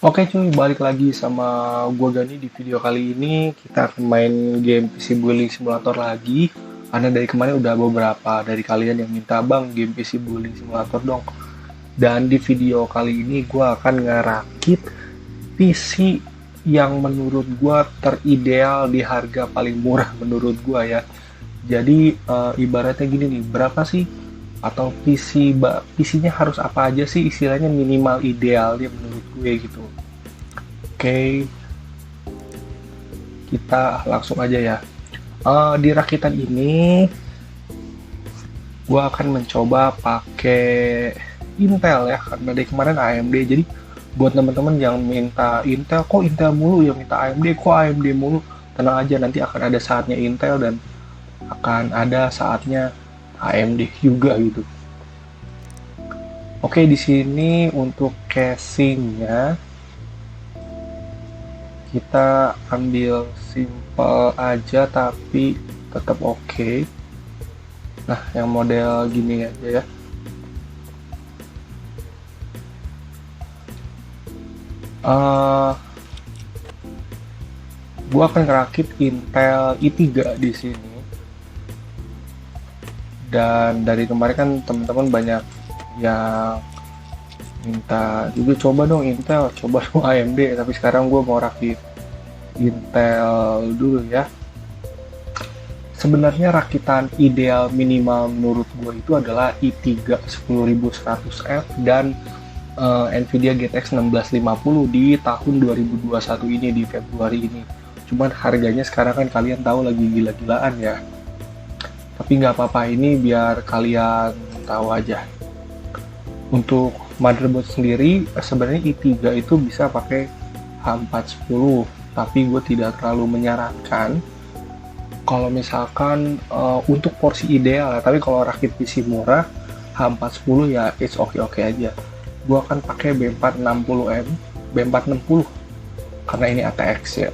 Oke cuy, balik lagi sama gua Gani. Di video kali ini kita akan main game PC Bully Simulator lagi. Karena dari kemarin udah beberapa dari kalian yang minta, bang, game PC Bully Simulator dong. Dan di video kali ini gua akan ngerakit PC yang menurut gua terideal di harga paling murah menurut gua ya. Jadi ibaratnya gini nih, berapa sih atau PC-nya harus apa aja sih, istilahnya minimal idealnya menurut gue gitu. Oke, kita langsung aja ya. Di rakitan ini, gue akan mencoba pakai Intel ya, karena dari kemarin AMD. Jadi buat teman-teman yang minta Intel, kok Intel mulu, yang minta AMD, kok AMD mulu, tenang aja, nanti akan ada saatnya Intel dan akan ada saatnya AMD juga gitu. Oke, di sini untuk casingnya kita ambil simple aja tapi tetap oke. Nah, yang model gini aja ya. Gua akan ngerakit Intel i3 di sini. Dan dari kemarin kan teman-teman banyak yang minta juga, coba dong Intel, coba dong AMD, tapi sekarang gue mau rakit Intel dulu ya. Sebenarnya rakitan ideal minimal menurut gue itu adalah i3 10100F dan Nvidia GTX 1650 di tahun 2021 ini, di Februari ini. Cuman harganya sekarang kan kalian tahu lagi gila-gilaan ya. Tapi nggak apa-apa, ini biar kalian tahu aja. Untuk motherboard sendiri sebenarnya i3 itu bisa pakai H410, tapi gue tidak terlalu menyarankan kalau misalkan untuk porsi ideal. Tapi kalau rakit PC murah H410 ya it's oke aja. Gue akan pakai B460M, B460 karena ini ATX ya.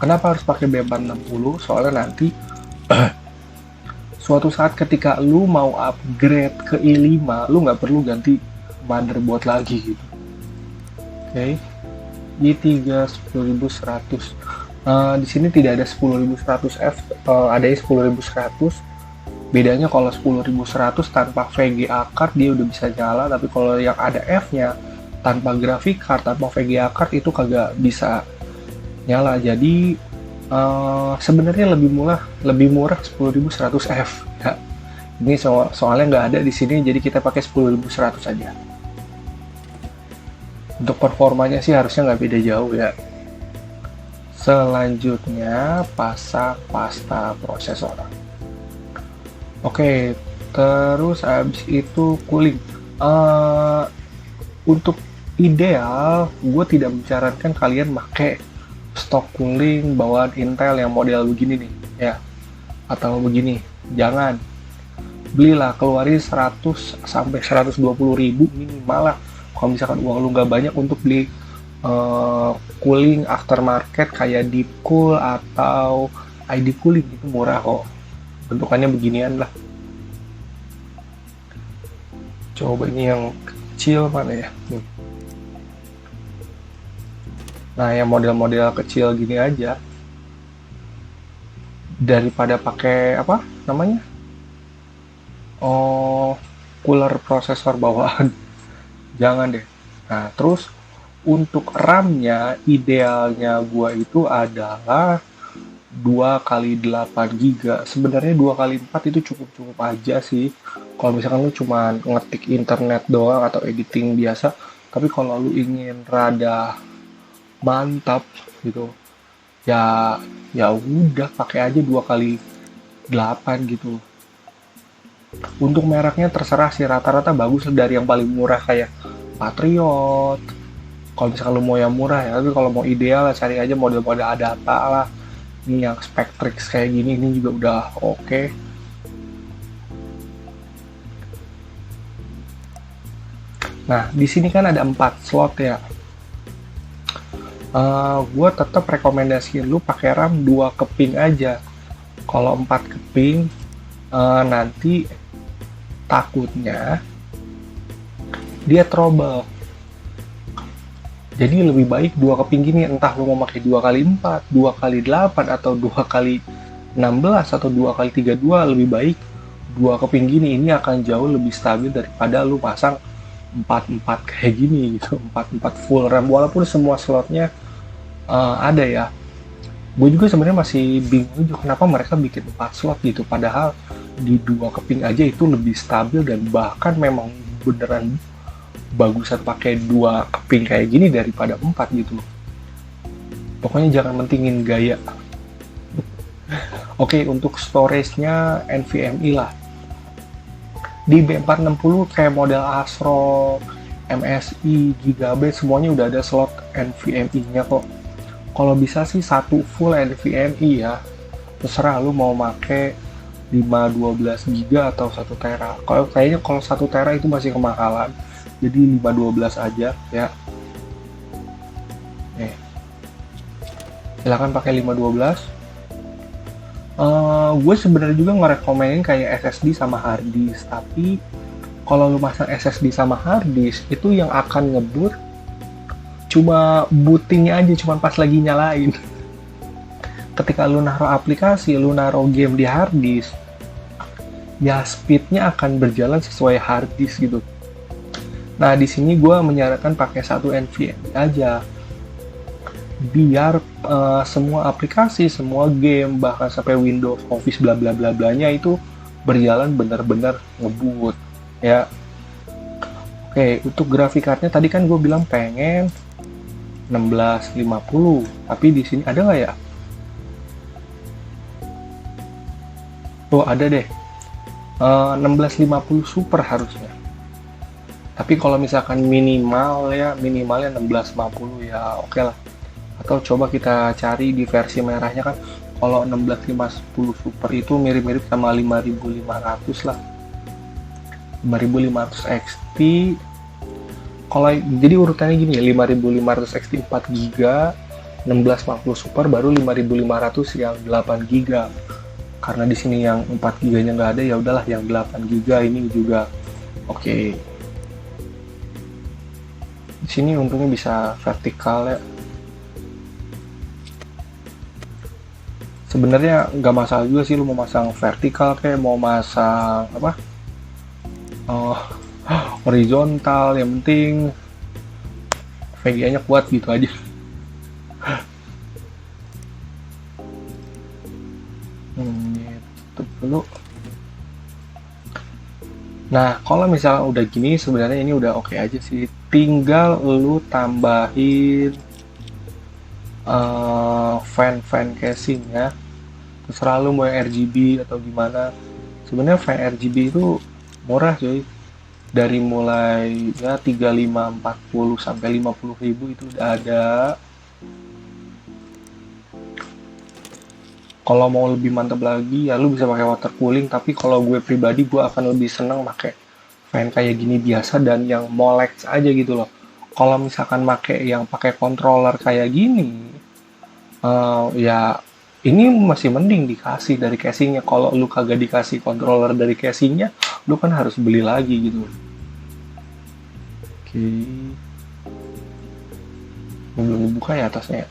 Kenapa harus pakai B460? Soalnya nanti suatu saat ketika lu mau upgrade ke i5, lu nggak perlu ganti motherboard lagi gitu. Oke, i3 10100. Di sini tidak ada 10100F, adanya 10100. Bedanya kalau 10100 tanpa VGA card dia udah bisa nyala, tapi kalau yang ada F-nya tanpa graphic card, tanpa VGA card itu kagak bisa nyala. Jadi sebenarnya lebih murah 10100F ya. Ini soalnya nggak ada di sini, jadi kita pakai 10100 aja. Untuk performanya sih harusnya nggak beda jauh ya. Selanjutnya pasang pasta prosesor. Oke, terus habis itu cooling. Untuk ideal, gue tidak menyarankan kalian pakai stock cooling bawaan Intel yang model begini nih ya, atau begini. Jangan, belilah, keluarin 100 sampai 120 ribu minimal lah kalau misalkan uang lu nggak banyak untuk beli cooling aftermarket kayak Deepcool atau ID Cooling. Itu murah kok, bentukannya beginian lah. Coba ini yang kecil mana ya. Nah, yang model-model kecil gini aja, daripada pakai apa namanya, cooler prosesor bawaan. Jangan deh. Nah, terus untuk RAM-nya idealnya gua itu adalah 2x8 GB. Sebenarnya 2x4 itu cukup aja sih kalau misalkan lu cuma ngetik internet doang atau editing biasa. Tapi kalau lu ingin rada mantap gitu ya, ya udah pakai aja 2x8 gitu. Untuk mereknya terserah sih, rata-rata bagus dari yang paling murah kayak Patriot kalau misalkan lu mau yang murah ya. Tapi kalau mau ideal cari aja model-model Adata lah. Ini yang Spectrix kayak gini, ini juga udah oke. Nah, di sini kan ada 4 slot ya. Gue tetap rekomendasiin lu pakai RAM 2 keping aja. Kalau 4 keping nanti takutnya dia trouble. Jadi lebih baik dua keping gini, entah lu mau pakai 2x4, 2x8, atau 2x16, atau 2x32, lebih baik dua keping gini. Ini akan jauh lebih stabil daripada lu pasang 4-4 kayak gini gitu, 4-4 full RAM, walaupun semua slotnya ada ya. Gue juga sebenarnya masih bingung juga kenapa mereka bikin 4 slot gitu, padahal di dua keping aja itu lebih stabil, dan bahkan memang beneran bagusan pakai dua keping kayak gini daripada 4 gitu loh. Pokoknya jangan mentingin gaya. Oke, untuk storage-nya NVMe lah. Di B460 kayak model Astro, MSI, Gigabyte, semuanya udah ada slot NVMe-nya kok. Kalau bisa sih satu full NVMe ya. Terserah lu mau make 512 GB atau 1 tera. Kayaknya kalau 1 tera itu masih kemahalan. Jadi 512 aja ya. Nih. Silakan pakai 512. Gue sebenarnya juga ngerekomenin kayak SSD sama hard disk, tapi kalau lu masang SSD sama hard disk itu yang akan ngebut cuma bootingnya aja, cuma pas lagi nyalain. Ketika lu naruh aplikasi, lu naruh game di hard disk, ya speednya akan berjalan sesuai hard disk gitu. Nah, di sini gue menyarankan pakai satu NVMe aja, biar semua aplikasi, semua game, bahkan sampai Windows, Office, bla bla bla blanya itu berjalan benar-benar ngebut ya. Oke, untuk grafik cardnya tadi kan gue bilang pengen 1650, tapi di sini ada nggak ya? Oh, ada deh. 1650 Super harusnya. Tapi kalau misalkan minimalnya 1650 ya oke lah. Atau coba kita cari di versi merahnya kan. Kalau 16510 Super itu mirip-mirip sama 5500 lah. 5500 XT. Kalau jadi urutannya gini ya, 5500 XT 4 GB, 1650 Super, baru 5500 yang 8 GB. Karena di sini yang 4 GB-nya nggak ada, ya udahlah yang 8 GB ini juga oke. Di sini untungnya bisa vertikal ya. Sebenarnya nggak masalah juga sih lu mau masang vertikal kayak mau masang apa horizontal, yang penting VGA-nya kuat gitu aja. Gitu dulu. Nah, kalau misalnya udah gini, sebenarnya ini udah oke aja sih. Tinggal lu tambahin fan casing ya. Terserah lu mau yang RGB atau gimana. Sebenarnya fan RGB itu murah cuy. Dari mulai ya 35-40 sampai 50.000 itu udah ada. Kalau mau lebih mantap lagi ya lu bisa pakai water cooling, tapi kalau gue pribadi gue akan lebih seneng pakai fan kayak gini biasa dan yang molex aja gitu loh. Kalau misalkan pakai yang pakai controller kayak gini, ya ini masih mending dikasih dari casingnya. Kalau lu kagak dikasih controller dari casingnya, lu kan harus beli lagi gitu. Oke, belum dibuka ya atasnya.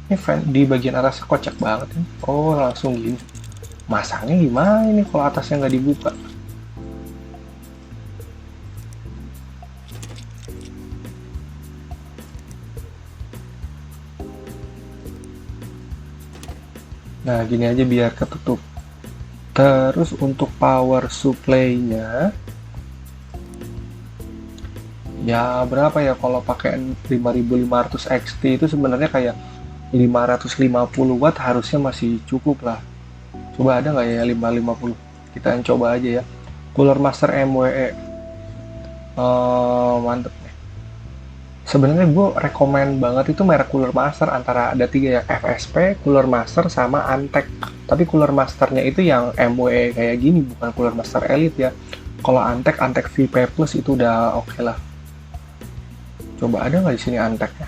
Ini fan di bagian atas kocak banget ini. Oh, langsung gini. Masangnya gimana ini kalau atasnya nggak dibuka? Nah, gini aja biar ketutup. Terus untuk power supply-nya, ya berapa ya kalau pakai 5500 XT itu sebenarnya kayak 550 watt harusnya masih cukup lah. Coba ada nggak ya 550? Kita coba aja ya. Cooler Master MWE. Mantep nih. Sebenarnya gue rekomen banget itu merek Cooler Master, antara ada 3 ya, FSP, Cooler Master, sama Antec. Tapi Cooler Masternya itu yang MWE kayak gini, bukan Cooler Master Elite ya. Kalau Antec VP Plus itu udah oke lah. Coba ada nggak di sini Antecnya?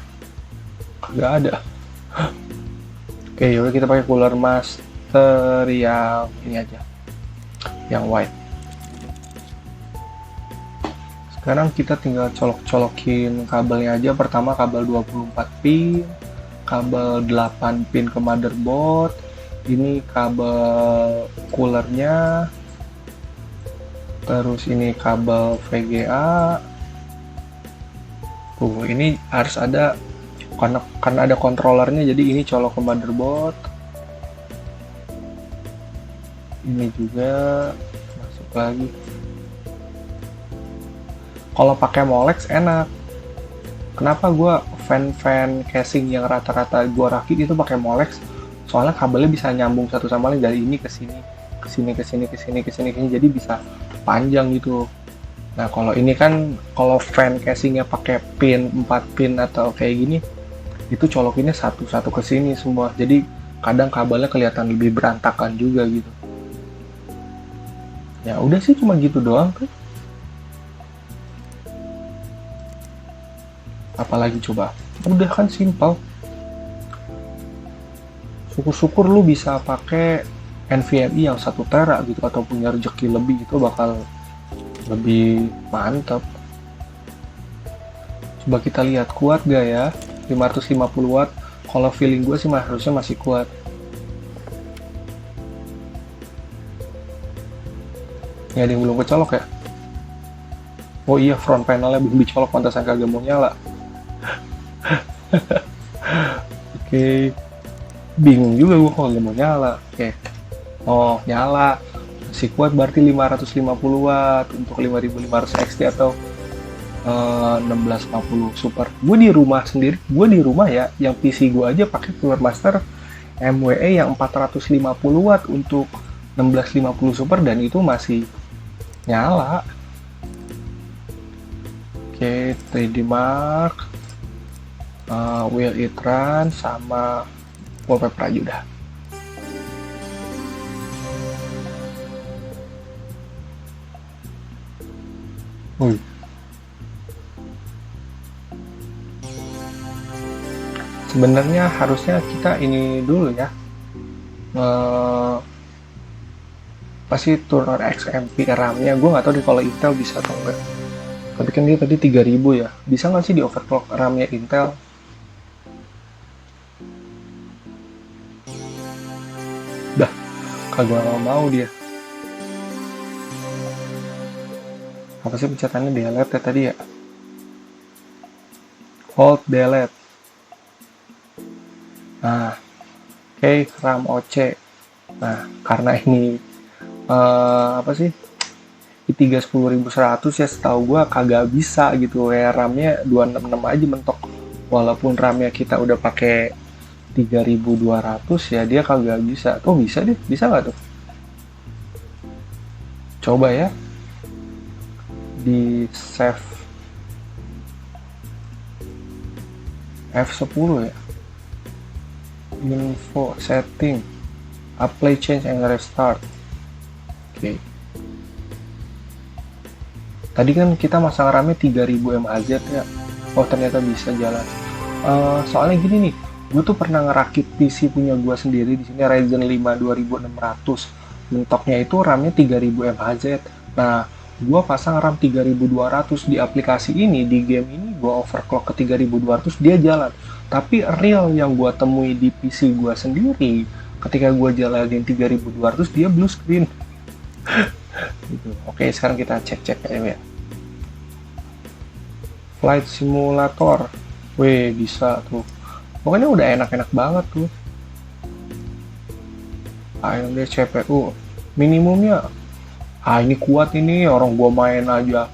Nggak ada. Oke, yaudah kita pakai Cooler Master yang ini aja, yang white. Sekarang kita tinggal colok-colokin kabelnya aja. Pertama kabel 24 pin, kabel 8 pin ke motherboard, ini kabel coolernya, terus ini kabel VGA. Tuh, ini harus ada karena ada controllernya, jadi ini colok ke motherboard. Ini juga masuk lagi. Kalau pakai Molex enak. Kenapa gue fan casing yang rata-rata gue rakit itu pakai Molex? Soalnya kabelnya bisa nyambung satu sama lain dari ini ke sini, ke sini, ke sini, ke sini, ke sini, jadi bisa panjang gitu. Nah, kalau ini kan kalau fan casingnya pakai pin 4 pin atau kayak gini, itu colokinnya satu-satu ke sini semua. Jadi kadang kabelnya kelihatan lebih berantakan juga gitu. Ya udah sih cuma gitu doang tuh. Apalagi coba, udah kan simpel. Syukur-syukur lu bisa pakai NVMe yang 1 tera gitu, atau punya rezeki lebih, itu bakal lebih mantap. Coba kita lihat kuat gak ya 550 watt. Kalau feeling gue sih harusnya masih kuat. Ini ada yang belum kecolok ya. Oh iya, front panelnya belum dicolok, pantasan kagak mau nyala. Oke. Bingung juga gue kalau nggak mau nyala. Oke. Oh, nyala. Masih kuat, berarti 550 watt untuk 5500 XT atau 1650 Super. Gue di rumah sendiri, gue di rumah ya, yang PC gue aja pakai Cooler Master MWE yang 450 watt untuk 1650 Super, dan itu masih nyala. Oke, 3D Mark, Will It Run, sama wallpaper aja udah. Sebenarnya harusnya kita ini dulu ya, pasti turun XMP RAM-nya. Gue nggak tahu deh kalau Intel bisa atau enggak. Tapi kan dia tadi 3000 ya. Bisa nggak sih di overclock RAM-nya Intel? Dah, kagak mau dia. Apa sih pencetannya, delete ya tadi ya? Hold delete. Nah, oke, RAM OC. Nah, karena ini apa sih, i3 10100 ya, setahu gua kagak bisa gitu ya, RAM-nya 266 aja mentok. Walaupun RAM-nya kita udah pakai 3200 ya, dia kagak bisa. Oh bisa deh, bisa nggak tuh? Coba ya, di save F10 ya, info setting, apply change and restart. Oke. Tadi kan kita masang RAM-nya 3000 mAh ya. Oh ternyata bisa jalan. Soalnya gini nih, gue tuh pernah ngerakit PC punya gue sendiri di sini, Ryzen 5 2600. Mentoknya itu RAM-nya 3000 mAh. Nah, gue pasang RAM 3200 di aplikasi ini, di game ini gue overclock ke 3200, dia jalan. Tapi real yang gue temui di PC gue sendiri, ketika gue jalanin 3200 dia blue screen. Gitu. Oke, sekarang kita cek-cek ya. Flight Simulator, weh bisa tuh. Pokoknya udah enak-enak banget tuh. AMD CPU minimumnya, ini kuat ini, orang gua main aja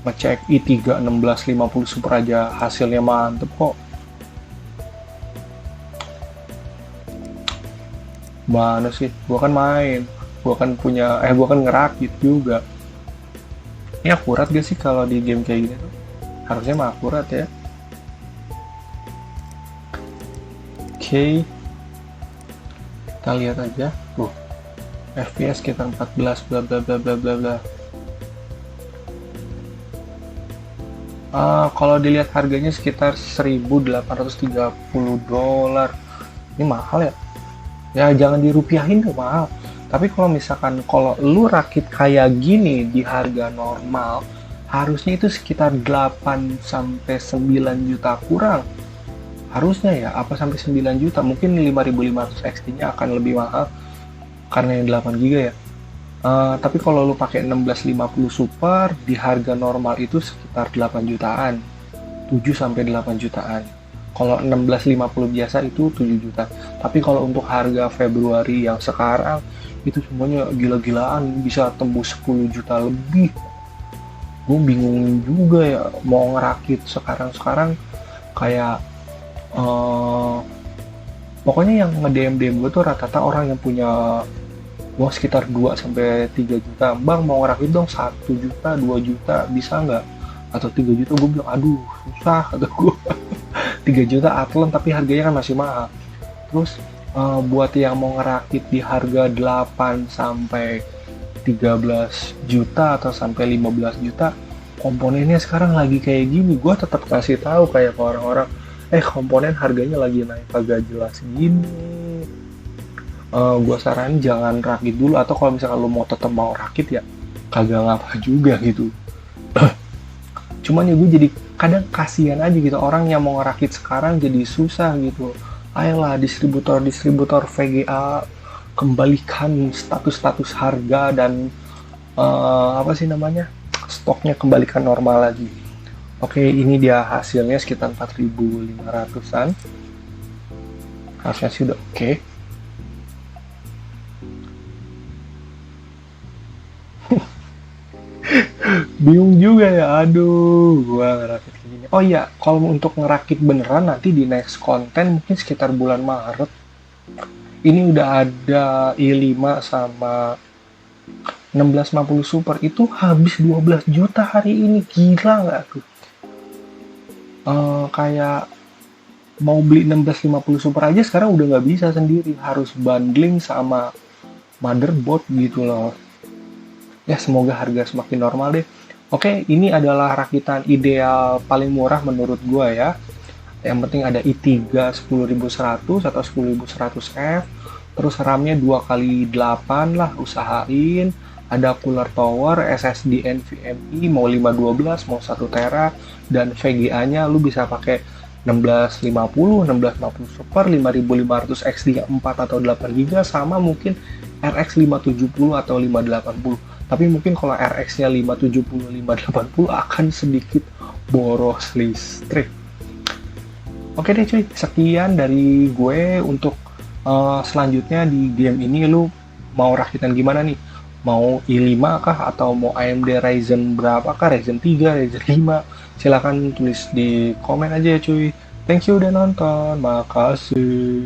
ngecek i3 1650 Super aja hasilnya mantep kok. Mana sih, gua kan main, gua kan punya, gua kan ngerakit juga. Ini akurat gak sih kalau di game kayak gini tuh? Harusnya mah akurat ya. Oke, kita lihat aja. FPS kita 14 bla bla bla bla bla bla. Kalau dilihat harganya sekitar 1.830 dolar. Ini mahal ya? Ya jangan dirupiahin tuh, mahal. Tapi kalau misalkan kalau lu rakit kayak gini di harga normal, harusnya itu sekitar 8 sampai 9 juta kurang. Harusnya ya, apa sampai 9 juta? Mungkin 5500 XT-nya akan lebih mahal karena yang 8 GB ya. Tapi kalau lu pakai 1650 Super di harga normal itu sekitar 8 jutaan. 7 sampai 8 jutaan. Kalau 1650 biasa itu 7 juta. Tapi kalau untuk harga Februari yang sekarang itu semuanya gila-gilaan, bisa tembus 10 juta lebih. Gue bingung juga ya mau ngerakit sekarang kayak eh pokoknya yang nge-DM DM gue tuh rata-rata orang yang punya uang sekitar 2 sampai 3 juta. Bang mau ngerakit dong 1 juta, 2 juta bisa nggak? Atau 3 juta. Gue bilang aduh susah kata gue. 3 juta Athlon tapi harganya kan masih mahal. Terus buat yang mau ngerakit di harga 8 sampai 13 juta atau sampai 15 juta, komponennya sekarang lagi kayak gini. Gue tetap kasih tahu kayak ke orang-orang, komponen harganya lagi naik kagak jelas gini. Gue saranin jangan rakit dulu, atau kalau misalkan lo mau tetap mau rakit ya kagak ngapa juga gitu. Cuman ya gue jadi kadang kasihan aja gitu orang yang mau ngerakit sekarang jadi susah gitu. Ayolah distributor VGA kembalikan status harga dan apa sih namanya, stoknya kembalikan normal lagi. Oke, ini dia hasilnya sekitar 4.500-an. Harusnya sih udah oke. Bingung juga ya, aduh, gua ngerakit kayak gini. Oh iya, kalau untuk ngerakit beneran nanti di next konten mungkin sekitar bulan Maret. Ini udah ada i5 sama 1650 Super itu habis 12 juta hari ini, gila nggak tuh? Kayak mau beli 1650 Super aja sekarang udah nggak bisa sendiri, harus bundling sama motherboard gitu loh. Ya semoga harga semakin normal deh. Oke, ini adalah rakitan ideal paling murah menurut gua ya. Yang penting ada i3 10100 atau 10100F, terus RAM-nya 2x8 lah, usahain. Ada cooler tower, SSD NVMe mau 512 mau 1 tera, dan VGA-nya lu bisa pakai 1650, 1650 Super, 5500 XD 4 atau 8 GB, sama mungkin RX 570 atau 580. Tapi mungkin kalau RX-nya 570, 580 akan sedikit boros listrik. Oke deh cuy, sekian dari gue untuk selanjutnya di game ini. Lu mau rakitan gimana nih? Mau i5 kah atau mau AMD Ryzen berapa kah? Ryzen 3, Ryzen 5? Silahkan tulis di komen aja ya cuy. Thank you udah nonton, makasih.